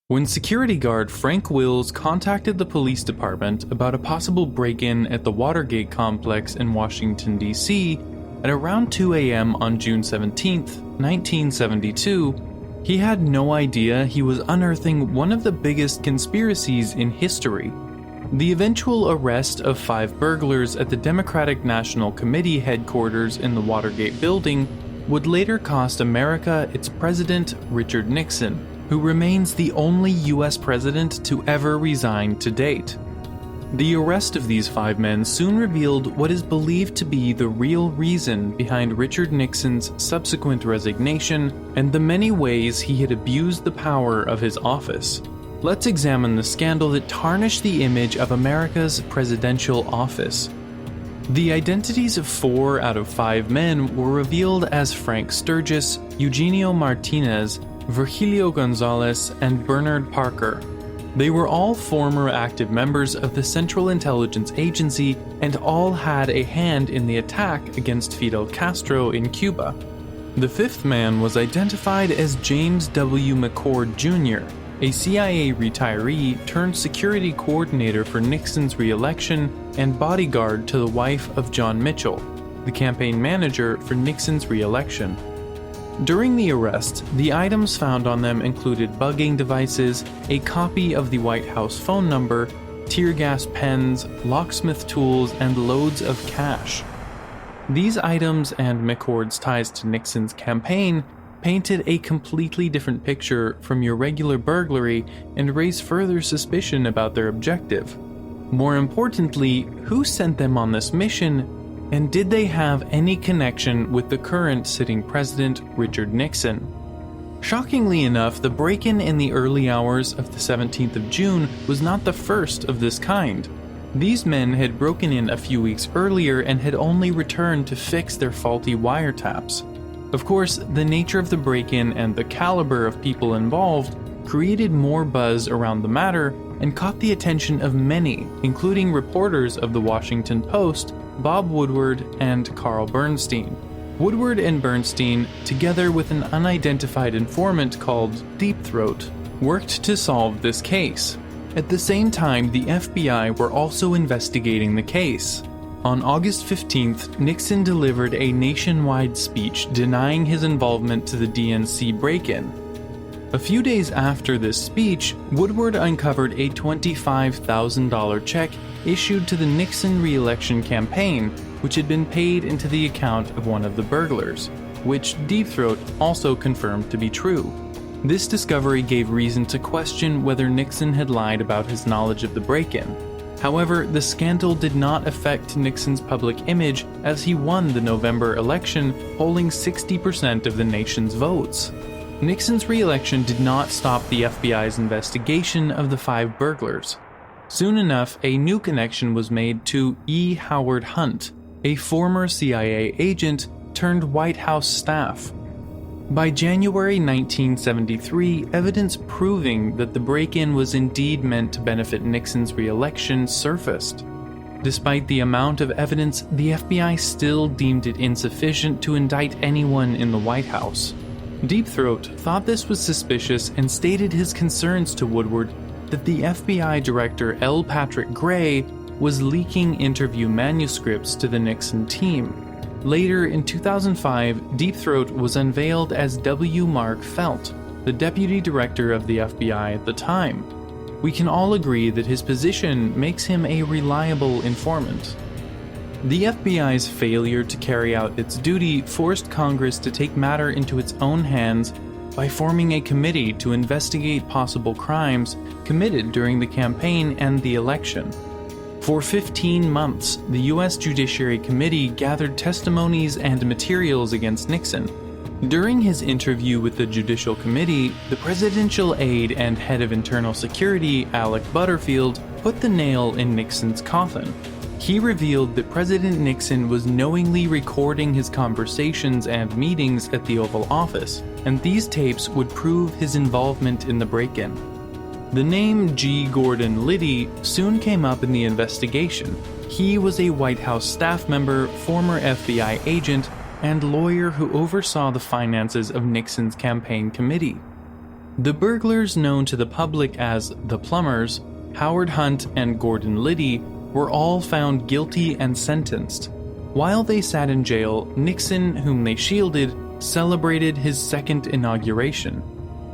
when security guard Frank Wills contacted the police department about a possible break-in at the Watergate complex in Washington, D.C., at around 2 a.m. on June 17, 1972, he had no idea he was unearthing one of the biggest conspiracies in history. The eventual arrest of 5 burglars at the Democratic National Committee headquarters in the Watergate building would later cost America its president, Richard Nixon, who remains the only U.S. president to ever resign to date. The arrest of these 5 men soon revealed what is believed to be the real reason behind Richard Nixon's subsequent resignation and the many ways he had abused the power of his office. Let's examine the scandal that tarnished the image of America's presidential office. The identities of 4 out of 5 men were revealed as Frank Sturgis, Eugenio Martinez, Virgilio Gonzalez, and Bernard Parker. They were all former active members of the Central Intelligence Agency and all had a hand in the attack against Fidel Castro in Cuba. The 5th man was identified as James W. McCord Jr., a CIA retiree turned security coordinator for Nixon's re-election and bodyguard to the wife of John Mitchell, the campaign manager for Nixon's re-election. During the arrest, the items found on them included bugging devices, a copy of the White House phone number, tear gas pens, locksmith tools, and loads of cash. These items and McCord's ties to Nixon's campaign painted a completely different picture from your regular burglary and raised further suspicion about their objective. More importantly, who sent them on this mission? And did they have any connection with the current sitting president, Richard Nixon? Shockingly enough, the break-in in the early hours of the 17th of June was not the first of this kind. These men had broken in a few weeks earlier and had only returned to fix their faulty wiretaps. Of course, the nature of the break-in and the caliber of people involved created more buzz around the matter and caught the attention of many, including reporters of the Washington Post, Bob Woodward, and Carl Bernstein. Woodward and Bernstein, together with an unidentified informant called Deep Throat, worked to solve this case. At the same time, the FBI were also investigating the case. On August 15th, Nixon delivered a nationwide speech denying his involvement to the DNC break-in. A few days after this speech, Woodward uncovered a $25,000 check issued to the Nixon re-election campaign, which had been paid into the account of one of the burglars, which Deep Throat also confirmed to be true. This discovery gave reason to question whether Nixon had lied about his knowledge of the break-in. However, the scandal did not affect Nixon's public image as he won the November election, polling 60% of the nation's votes. Nixon's re-election did not stop the FBI's investigation of the 5 burglars. Soon enough, a new connection was made to E. Howard Hunt, a former CIA agent turned White House staff. By January 1973, evidence proving that the break-in was indeed meant to benefit Nixon's re-election surfaced. Despite the amount of evidence, the FBI still deemed it insufficient to indict anyone in the White House. Deep Throat thought this was suspicious and stated his concerns to Woodward that the FBI director L. Patrick Gray was leaking interview manuscripts to the Nixon team. Later, in 2005, Deep Throat was unveiled as W. Mark Felt, the deputy director of the FBI at the time. We can all agree that his position makes him a reliable informant. The FBI's failure to carry out its duty forced Congress to take matter into its own hands by forming a committee to investigate possible crimes committed during the campaign and the election. For 15 months, the U.S. Judiciary Committee gathered testimonies and materials against Nixon. During his interview with the Judicial Committee, the presidential aide and head of internal security, Alec Butterfield, put the nail in Nixon's coffin. He revealed that President Nixon was knowingly recording his conversations and meetings at the Oval Office, and these tapes would prove his involvement in the break-in. The name G. Gordon Liddy soon came up in the investigation. He was a White House staff member, former FBI agent, and lawyer who oversaw the finances of Nixon's campaign committee. The burglars known to the public as the Plumbers, Howard Hunt and Gordon Liddy, were all found guilty and sentenced. While they sat in jail, Nixon, whom they shielded, celebrated his second inauguration.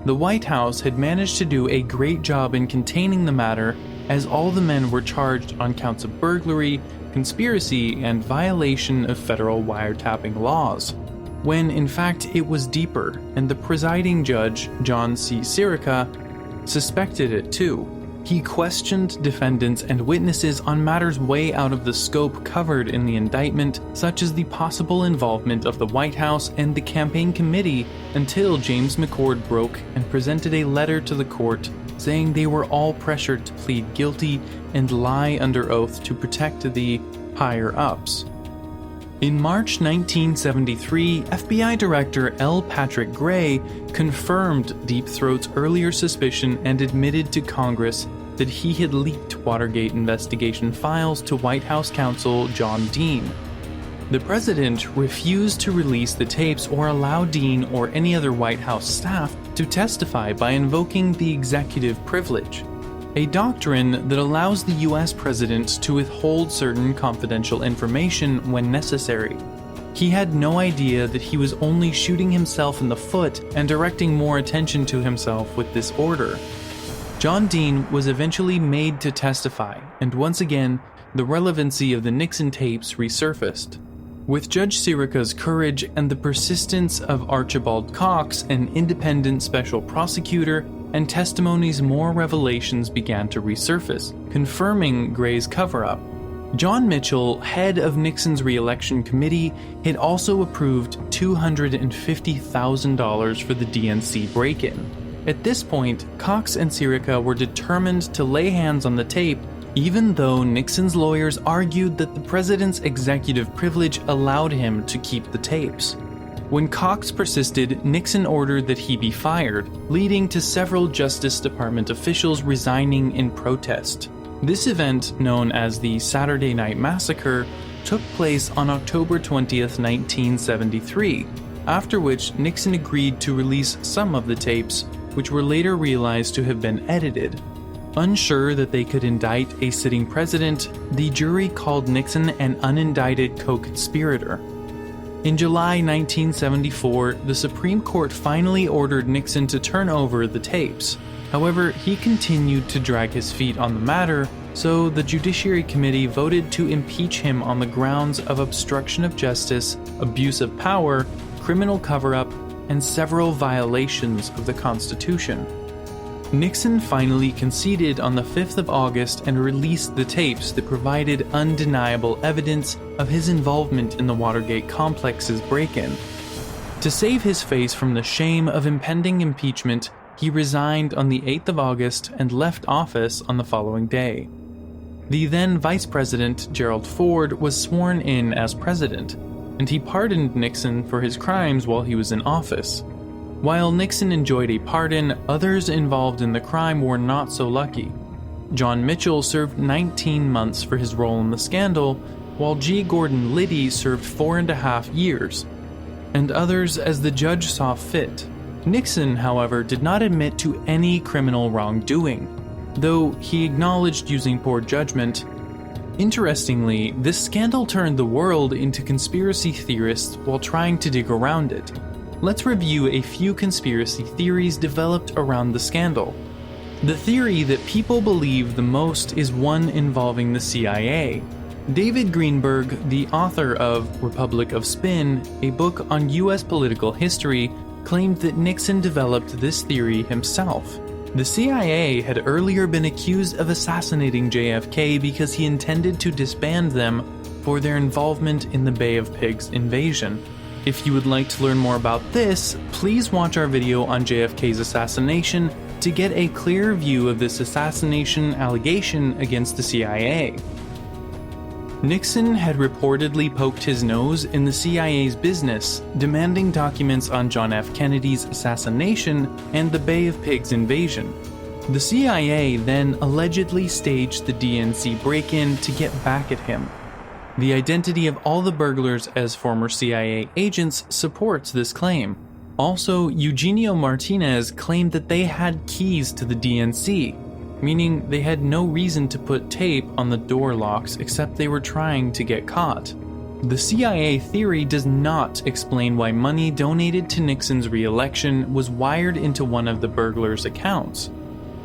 The White House had managed to do a great job in containing the matter, as all the men were charged on counts of burglary, conspiracy, and violation of federal wiretapping laws, when in fact it was deeper, and the presiding judge, John C. Sirica, suspected it too. He questioned defendants and witnesses on matters way out of the scope covered in the indictment, such as the possible involvement of the White House and the campaign committee, until James McCord broke and presented a letter to the court saying they were all pressured to plead guilty and lie under oath to protect the higher-ups. In March 1973, FBI Director L. Patrick Gray confirmed Deep Throat's earlier suspicion and admitted to Congress that he had leaked Watergate investigation files to White House counsel John Dean. The president refused to release the tapes or allow Dean or any other White House staff to testify by invoking the executive privilege, a doctrine that allows the US president to withhold certain confidential information when necessary. He had no idea that he was only shooting himself in the foot and directing more attention to himself with this order. John Dean was eventually made to testify, and once again, the relevancy of the Nixon tapes resurfaced. With Judge Sirica's courage and the persistence of Archibald Cox, an independent special prosecutor, and testimonies, more revelations began to resurface, confirming Gray's cover-up. John Mitchell, head of Nixon's re-election committee, had also approved $250,000 for the DNC break-in. At this point, Cox and Sirica were determined to lay hands on the tape, even though Nixon's lawyers argued that the president's executive privilege allowed him to keep the tapes. When Cox persisted, Nixon ordered that he be fired, leading to several Justice Department officials resigning in protest. This event, known as the Saturday Night Massacre, took place on October 20th, 1973, after which Nixon agreed to release some of the tapes, which were later realized to have been edited. Unsure that they could indict a sitting president, the jury called Nixon an unindicted co-conspirator. In July 1974, the Supreme Court finally ordered Nixon to turn over the tapes. However, he continued to drag his feet on the matter, so the Judiciary Committee voted to impeach him on the grounds of obstruction of justice, abuse of power, criminal cover-up, and several violations of the Constitution. Nixon finally conceded on the 5th of August and released the tapes that provided undeniable evidence of his involvement in the Watergate complex's break-in. To save his face from the shame of impending impeachment, he resigned on the 8th of August and left office on the following day. The then Vice President, Gerald Ford, was sworn in as president, and he pardoned Nixon for his crimes while he was in office. While Nixon enjoyed a pardon, others involved in the crime were not so lucky. John Mitchell served 19 months for his role in the scandal, while G. Gordon Liddy served 4.5 years, and others as the judge saw fit. Nixon, however, did not admit to any criminal wrongdoing, though he acknowledged using poor judgment. Interestingly, this scandal turned the world into conspiracy theorists while trying to dig around it. Let's review a few conspiracy theories developed around the scandal. The theory that people believe the most is one involving the CIA. David Greenberg, the author of Republic of Spin, a book on US political history, claimed that Nixon developed this theory himself. The CIA had earlier been accused of assassinating JFK because he intended to disband them for their involvement in the Bay of Pigs invasion. If you would like to learn more about this, please watch our video on JFK's assassination to get a clear view of this assassination allegation against the CIA. Nixon had reportedly poked his nose in the CIA's business, demanding documents on John F. Kennedy's assassination and the Bay of Pigs invasion. The CIA then allegedly staged the DNC break-in to get back at him. The identity of all the burglars as former CIA agents supports this claim. Also, Eugenio Martinez claimed that they had keys to the DNC, meaning they had no reason to put tape on the door locks except they were trying to get caught. The CIA theory does not explain why money donated to Nixon's re-election was wired into one of the burglars' accounts.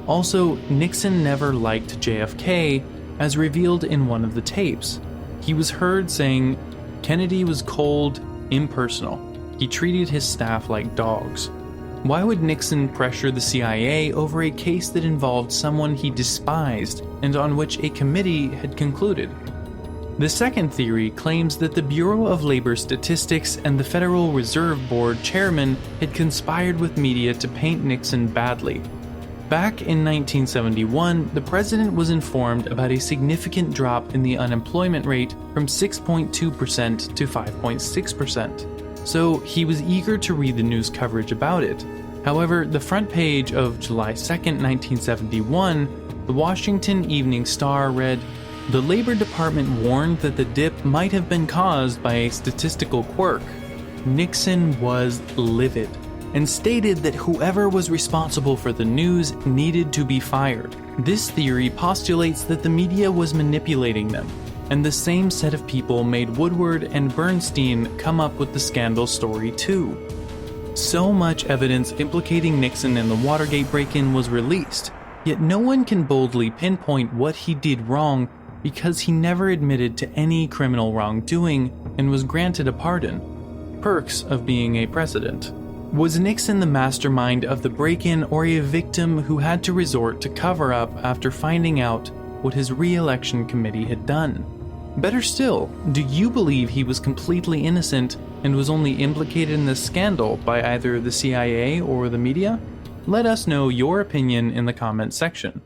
Also, Nixon never liked JFK, as revealed in one of the tapes. He was heard saying, "Kennedy was cold, impersonal. He treated his staff like dogs." Why would Nixon pressure the CIA over a case that involved someone he despised and on which a committee had concluded? The second theory claims that the Bureau of Labor Statistics and the Federal Reserve Board chairman had conspired with media to paint Nixon badly. Back in 1971, the president was informed about a significant drop in the unemployment rate from 6.2% to 5.6%. So he was eager to read the news coverage about it. However, the front page of July 2nd, 1971, the Washington Evening Star read, "The Labor Department warned that the dip might have been caused by a statistical quirk." Nixon was livid and stated that whoever was responsible for the news needed to be fired. This theory postulates that the media was manipulating them, and the same set of people made Woodward and Bernstein come up with the scandal story too. So much evidence implicating Nixon in the Watergate break-in was released, yet no one can boldly pinpoint what he did wrong because he never admitted to any criminal wrongdoing and was granted a pardon. Perks of being a president. Was Nixon the mastermind of the break-in or a victim who had to resort to cover up after finding out what his re-election committee had done? Better still, do you believe he was completely innocent and was only implicated in this scandal by either the CIA or the media? Let us know your opinion in the comments section.